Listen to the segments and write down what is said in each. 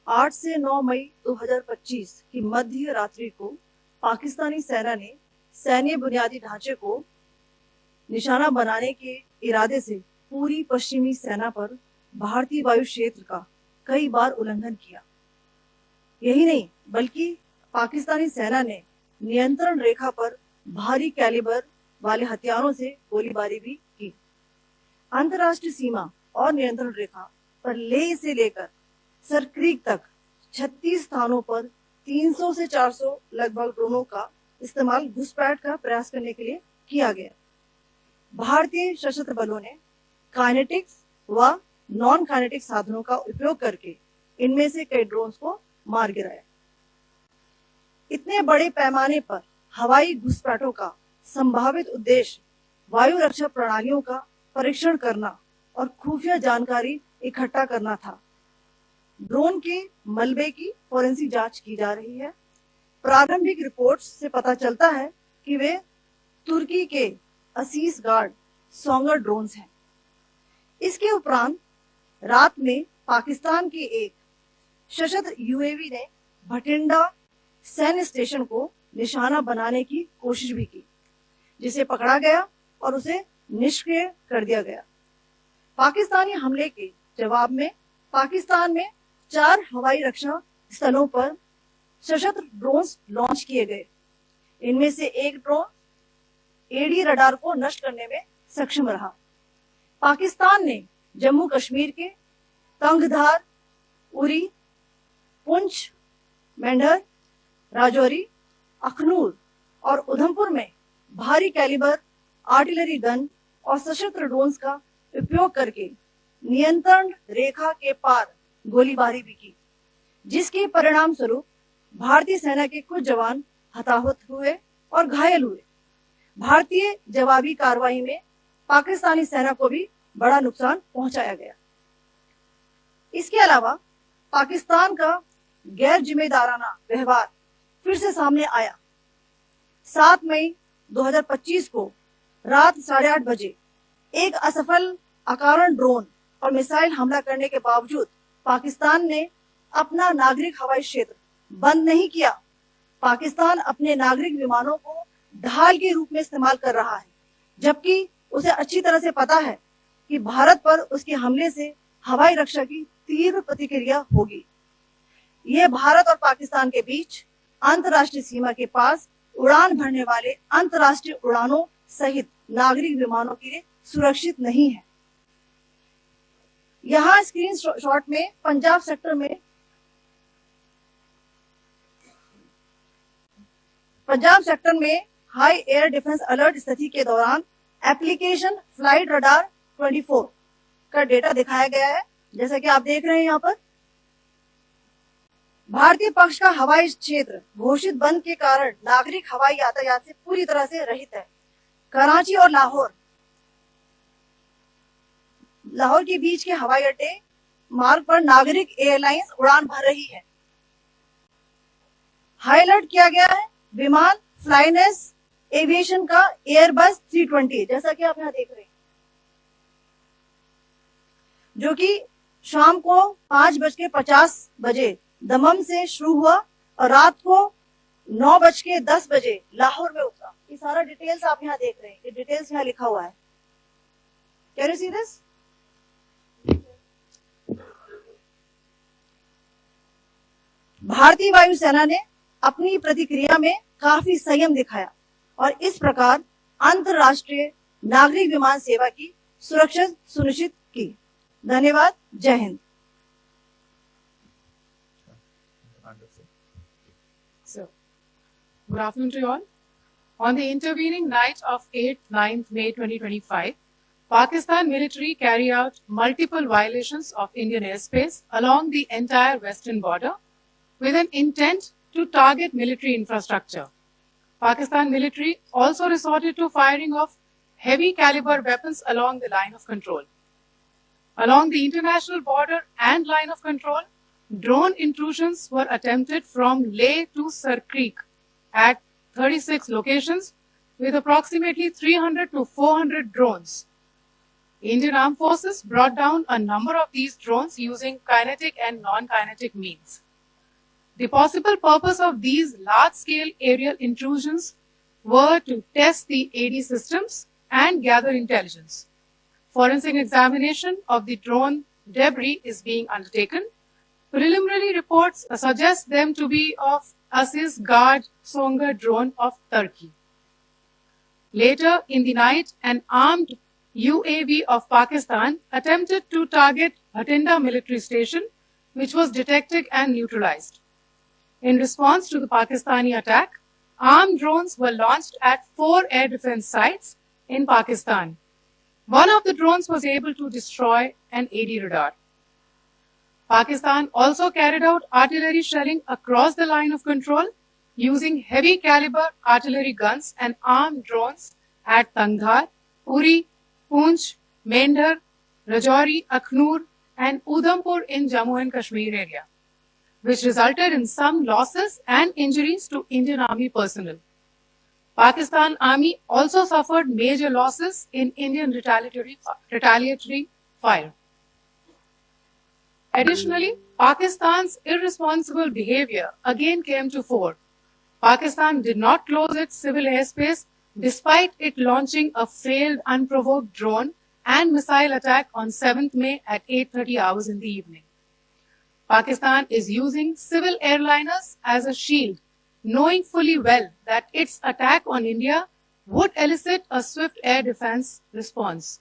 8 से 9 मई 2025 की मध्य रात्रि को पाकिस्तानी सेना ने सैन्य बुनियादी ढांचे को निशाना बनाने के इरादे से पूरी पश्चिमी सेना पर भारतीय वायु क्षेत्र का कई बार उल्लंघन किया। यही नहीं बल्कि पाकिस्तानी सेना ने नियंत्रण रेखा पर भारी कैलिबर वाले हथियारों से गोलीबारी भी की। अंतर्राष्ट्रीय सीमा और नियंत्रण रेखा पर लेह से लेकर सरक्रीक तक 36 स्थानों पर 300 से 400 लगभग ड्रोनों का इस्तेमाल घुसपैठ का प्रयास करने के लिए किया गया। भारतीय सशस्त्र बलों ने काइनेटिक्स व नॉन काइनेटिक साधनों का उपयोग करके इनमें से कई ड्रोन्स को मार गिराया। इतने बड़े पैमाने पर हवाई घुसपैठों का संभावित उद्देश्य वायु रक्षा प्रणालियों का परीक्षण करना और खुफिया जानकारी इकट्ठा करना था। ड्रोन के मलबे की फोरेंसिक जांच की जा रही है। प्रारंभिक रिपोर्ट्स से पता चलता है कि वे तुर्की के असीस गार्ड सोंगर ड्रोन्स हैं। इसके उपरांत रात में पाकिस्तान के एक सशस्त्र यूएवी ने भटिंडा सैन्य स्टेशन को निशाना बनाने की कोशिश भी की, जिसे पकड़ा गया और उसे निष्क्रिय कर दिया गया। पाकिस्तानी हमले के जवाब में पाकिस्तान में 4 हवाई रक्षा स्थलों पर सशस्त्र ड्रोन्स लॉन्च किए गए। इनमें से एक ड्रोन एडी रडार को नष्ट करने में सक्षम रहा। पाकिस्तान ने जम्मू कश्मीर के तंगधार, उरी, पुंछ, मेंढर, राजौरी, अखनूर और उधमपुर में भारी कैलिबर आर्टिलरी गन और सशस्त्र ड्रोन्स का उपयोग करके नियंत्रण रेखा के पार गोलीबारी भी की, जिसके परिणाम स्वरूप भारतीय सेना के कुछ जवान हताहत हुए और घायल हुए। भारतीय जवाबी कार्रवाई में पाकिस्तानी सेना को भी बड़ा नुकसान पहुंचाया गया। इसके अलावा पाकिस्तान का गैर जिम्मेदाराना व्यवहार फिर से सामने आया। 7 मई 2025 को रात 8:30 बजे एक असफल अकारण ड्रोन और मिसाइल हमला करने के बावजूद पाकिस्तान ने अपना नागरिक हवाई क्षेत्र बंद नहीं किया। पाकिस्तान अपने नागरिक विमानों को ढाल के रूप में इस्तेमाल कर रहा है, जबकि उसे अच्छी तरह से पता है कि भारत पर उसके हमले से हवाई रक्षा की तीव्र प्रतिक्रिया होगी। यह भारत और पाकिस्तान के बीच अंतर्राष्ट्रीय सीमा के पास उड़ान भरने वाले अंतर्राष्ट्रीय उड़ानों सहित नागरिक विमानों के लिए सुरक्षित नहीं है। यहाँ स्क्रीन शॉट में पंजाब सेक्टर में हाई एयर डिफेंस अलर्ट स्थिति के दौरान एप्लीकेशन फ्लाइट रडार 24 का डेटा दिखाया गया है। जैसा कि आप देख रहे हैं यहाँ पर भारतीय पक्ष का हवाई क्षेत्र घोषित बंद के कारण नागरिक हवाई यातायात से पूरी तरह से रहित है। कराची और लाहौर के बीच के हवाई अड्डे मार्ग पर नागरिक एयरलाइंस उड़ान भर रही है। हाईलाइट किया गया है विमान फ्लाइनेस एविएशन का एयरबस 320, जैसा कि आप यहाँ देख रहे हैं, जो कि शाम को 5:50 बजे दमम से शुरू हुआ और रात को 9:10 बजे लाहौर में उतरा। ये सारा डिटेल्स आप यहाँ देख रहे हैं, ये डिटेल्स यहाँ लिखा हुआ है। Can you see this? भारतीय वायुसेना ने अपनी प्रतिक्रिया में काफी संयम दिखाया और इस प्रकार अंतरराष्ट्रीय नागरिक विमान सेवा की सुरक्षा सुनिश्चित की। धन्यवाद। जय Hind. So, good afternoon to you all. On the intervening night of 8-9 May 2025, Pakistan military carried out multiple violations of Indian airspace along the entire western border with an intent to target military infrastructure. Pakistan military also resorted to firing of heavy caliber weapons along the line of control. Along the international border and line of control, drone intrusions were attempted from Leh to Sarkreek at 36 locations with approximately 300 to 400 drones. Indian Armed Forces brought down a number of these drones using kinetic and non-kinetic means. The possible purpose of these large-scale aerial intrusions were to test the AD systems and gather intelligence. Forensic examination of the drone debris is being undertaken. Preliminary reports suggest them to be of Aziz Guard Songa drone of Turkey. Later in the night, an armed UAV of Pakistan attempted to target Bhatinda military station, which was detected and neutralized. In response to the Pakistani attack, armed drones were launched at 4 air defense sites in Pakistan. One of the drones was able to destroy an AD radar. Pakistan also carried out artillery shelling across the line of control using heavy caliber artillery guns and armed drones at Tangdhar, Uri, Poonch, Mendhar, Rajouri, Akhnur and Udhampur in Jammu and Kashmir area, which resulted in some losses and injuries to Indian Army personnel. Pakistan Army also suffered major losses in Indian retaliatory fire. Additionally, Pakistan's irresponsible behavior again came to fore. Pakistan did not close its civil airspace despite it launching a failed unprovoked drone and missile attack on 7th May at 8:30 hours in the evening. Pakistan is using civil airliners as a shield, knowing fully well that its attack on India would elicit a swift air defense response.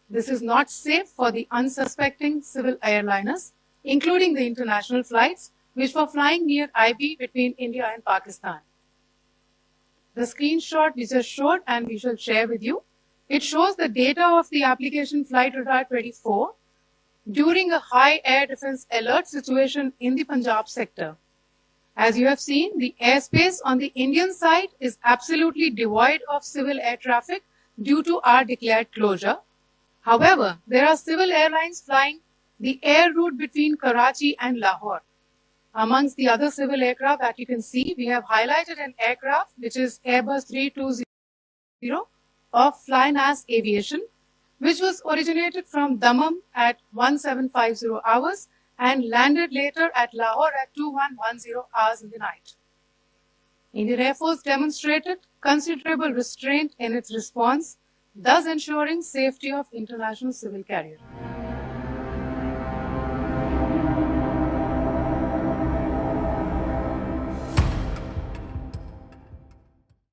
This is not safe for the unsuspecting civil airliners, including the international flights, which were flying near IB between India and Pakistan. The screenshot we just showed and we shall share with you, it shows the data of the application Flight Radar 24 during a high air defense alert situation in the Punjab sector. As you have seen, the airspace on the Indian side is absolutely devoid of civil air traffic due to our declared closure. However, there are civil airlines flying the air route between Karachi and Lahore. Amongst the other civil aircraft that you can see, we have highlighted an aircraft which is Airbus 320 of Flynas Aviation, which was originated from Dammam at 1750 hours and landed later at Lahore at 2110 hours in the night. Indian Air Force demonstrated considerable restraint in its response, thus ensuring safety of international civil carrier.